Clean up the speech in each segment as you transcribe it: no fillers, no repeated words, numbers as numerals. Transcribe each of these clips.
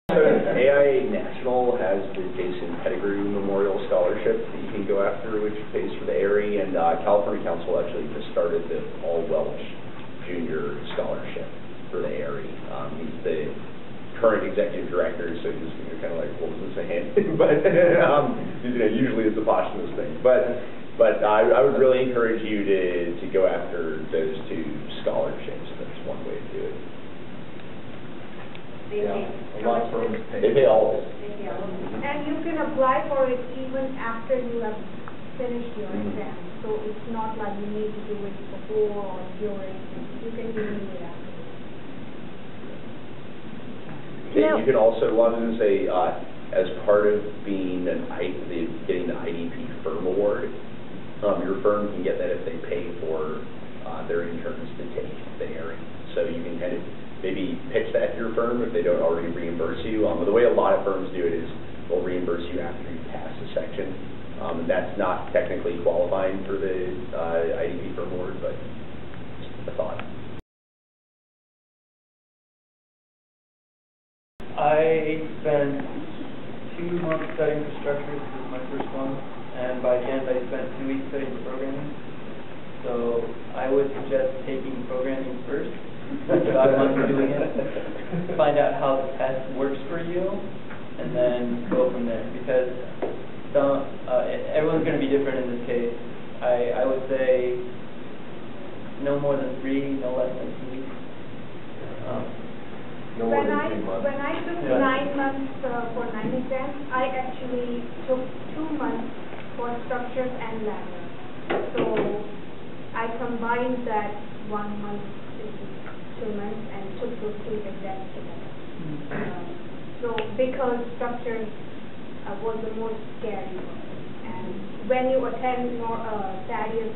So AI National has the Jason Pettigrew Memorial Scholarship that you can go after, which pays for the ARI, and California Council actually just started the All Welch Junior Scholarship for the ARI. He's the current executive director, so you're kind of like, well, this is a hand, but usually it's a posthumous thing. But I would really encourage you to go after those two scholarships. That's one way to do it. A lot of firms pay. They pay all of it. And you can apply for it even after you have finished your exam. So it's not like you need to do it before or during. You can even do it after. You can also, well, I was going to say, as part of being getting the IDP Firm Award, your firm can get that if they pay for their interns to take the ARI. So you can kind of maybe pitch that to your firm if they don't already reimburse you. The way a lot of firms do it is they'll reimburse you after you pass a section. That's not technically qualifying for the IDP Firm Award, but just a thought. I spent 2 months studying for structures. This was my first one, and by the end I spent 2 weeks studying for programming. So I would suggest taking programming first, about a month of doing it, find out how the test works for you, and then go from there. Because everyone's going to be different in this case. I would say no more than 3, no less than 2 weeks. When I took 9 months for 9 exams, I actually took 2 months for structures and ladder. So I combined that 1 month into 2 months and took those 2 exams together. So because structures was the most scary one. And when you attend Thaddeus,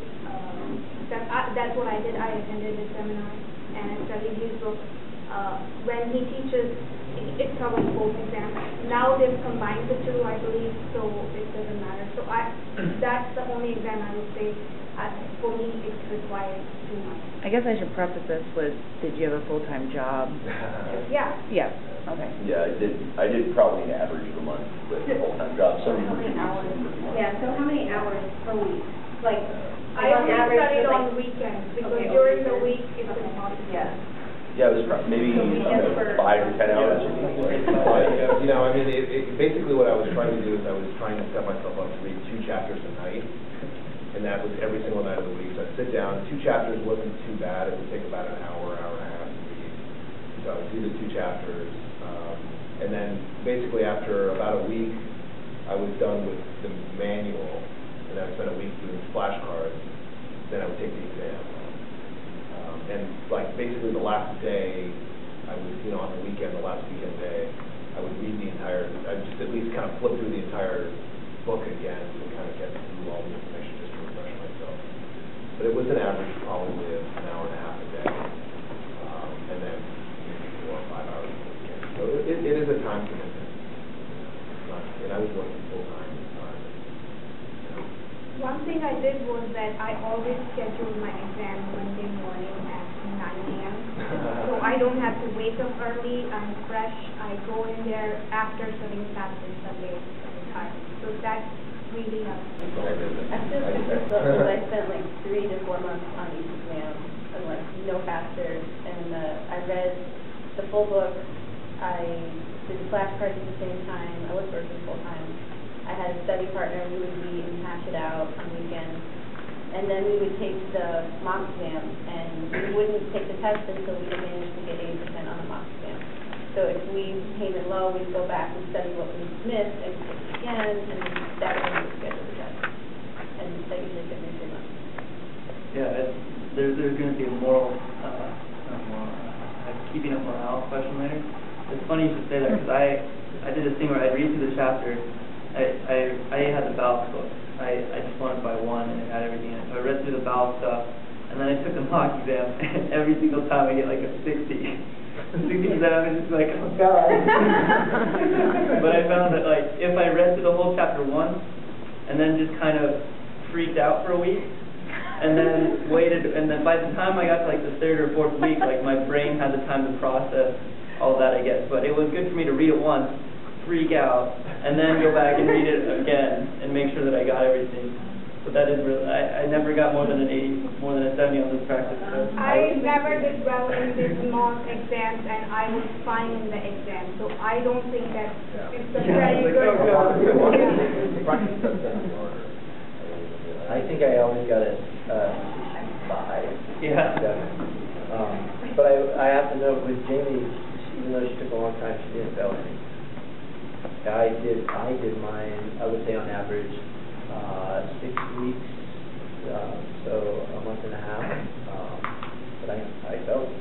that's what I did. I attended the seminar and I studied his book. When he teaches, it covers both exams. Now they've combined the two, I believe, so it doesn't matter. So that's the only exam I would say, for me, it's required 2 months. I guess I should preface this with, did you have a full-time job? Yeah. Yeah, okay. Yeah, I did probably an average of a month with a full-time job. So how many hours? Yeah, so how many hours per week? Like, I only studied on weekends, because during the week it's impossible. Yeah. Yeah, it was maybe 5 to 10 hours. Basically what I was trying to do is I was trying to set myself up to read 2 chapters a night, and that was every single night of the week. So I'd sit down. 2 chapters wasn't too bad. It would take about an hour, hour and a half to read. So I would do the 2 chapters, and then basically after about a week, I was done with the manual, and then I spent a week doing flashcards. Then I would take the exam. And like basically the last day, I would, on the weekend, the last weekend day, I would read the entire, I'd just at least kind of flip through the entire book again to kind of get through all the information just to refresh myself. But it was an average probably of an hour and a half a day, and then maybe 4 or 5 hours a weekend. So it is a time commitment. And I was working full time. One thing I did was that I always scheduled my exam Monday morning at 9 a.m. So I don't have to wake up early, I'm fresh, I go in there after studying Saturday, Sunday, time. So that really helps. I feel like because I spent like 3 to 4 months on each exam, and like no faster, and I read the full book, I did flashcards at the same time, I was working full time. I had a study partner, we would read and hash it out on weekends, and then we would take the mock exam, and we wouldn't take the test until we had managed to get 80% on the mock exam. So if we came in low, we'd go back and study what we missed and take it again, and that was when we schedule the test. And that usually took me 3 months. Yeah, there's going to be a moral, keeping up morale question later. It's funny you should say that, because I did this thing where I'd read through the chapter. I had the Balf book. I just wanted to buy one, and it had everything in it. So I read through the Balf stuff, and then I took the mock exam, and every single time I get like a 60. 60 exam, I'm just like, oh god. But I found that like if I read through the whole chapter once, and then just kind of freaked out for a week, and then waited, and then by the time I got to like the 3rd or 4th week, like my brain had the time to process all that I get. But it was good for me to read it once, freak out, and then go back and read it again and make sure that I got everything. But that is really, I never got more than an 80, more than a 70 on this practice. So I never did well in these mock exams, and I was fine in the exam. So I don't think that it's a very good. Practice sets them in order. I think I always got a 65. Yeah. But I have to note with Jamie, even though she took a long time, she didn't fail any. I did mine, I would say on average, 6 weeks, so a month and a half. But I failed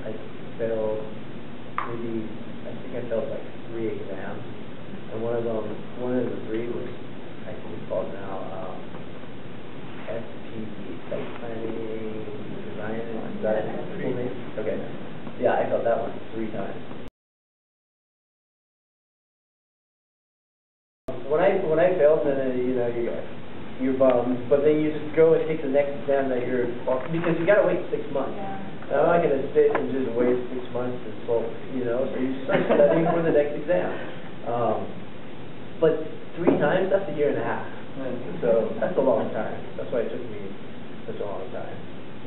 maybe, I think I failed like 3 exams. And one of the 3 was, I think it's called now, IPD, site planning, design, is that the full name? Okay. Yeah, I failed that one 3 times. When I failed, then you're bummed, but then you just go and take the next exam that because you gotta wait 6 months. Yeah. I'm not gonna sit and just wait 6 months and sulk, so you start studying for the next exam. But 3 times, that's a year and a half. So that's a long time. That's why it took me such a long time.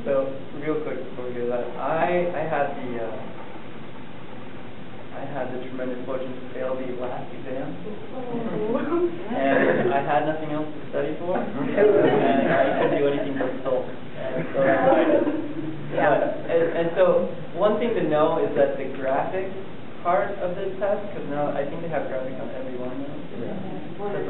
So real quick before we go to that, I had the tremendous fortune to fail the last exam, and I had nothing else to study for, and I couldn't do anything but sulk, and so that's what I did. And so one thing to know is that the graphics part of this test, because now I think they have graphics on every one now. One test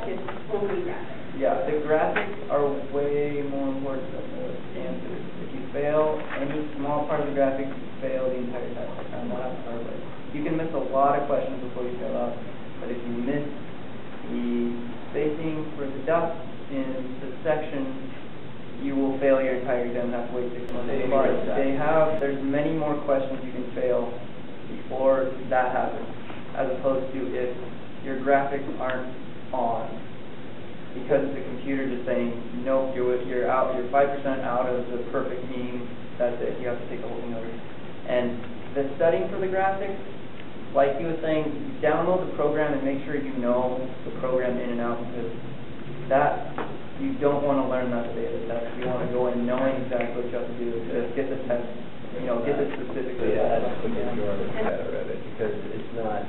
is only graphics. Yeah, the graphics are way more important than the answers. If you fail any small part of the graphics, you fail the entire test. And that's our way. You can miss a lot of questions before you fail out, but if you miss the spacing for the dots in the section, you will fail your entire exam and have to wait 6 months. There's many more questions you can fail before that happens, as opposed to if your graphics aren't on, because the computer just saying, nope, you're out, you're 5% out of the perfect mean, that's it, you have to take the whole thing over. And the studying for the graphics, like he was saying, download the program and make sure you know the program in and out, because that, you don't want to learn that day of the test. You want to go in knowing exactly what you have to do to get the test, get the specific. Yeah, that's what gets you better at it, because it's not,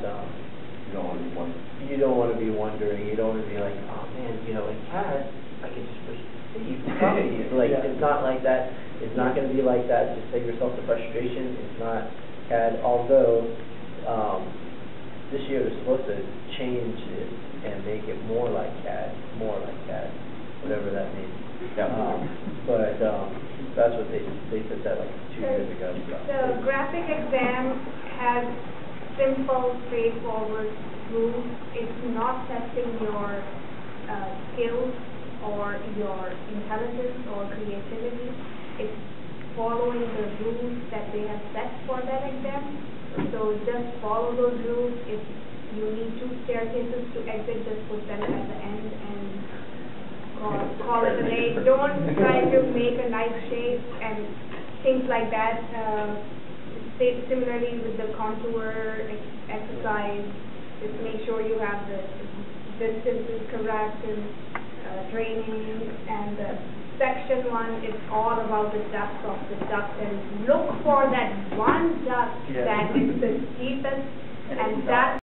you don't want to be wondering, you don't want to be like, oh man, in CAD, I can just push save, copy. It's not like that. It's not going to be like that. Just save yourself the frustration. It's not CAD, although this year they're supposed to change it and make it more like CAD, whatever that means. But that's what they said that like 2 years ago. The graphic exam has simple, straightforward rules. It's not testing your skills or your intelligence or creativity. It's following the rules that they have set for that exam. So just follow those rules. If you need 2 staircases to exit, just put them at the end and call it a day. Don't try to make a nice shape and things like that. Similarly with the contour exercise, just make sure you have the distances correct and draining. And the section 1 is all about the depth of the duct, and look for that one duct that is the deepest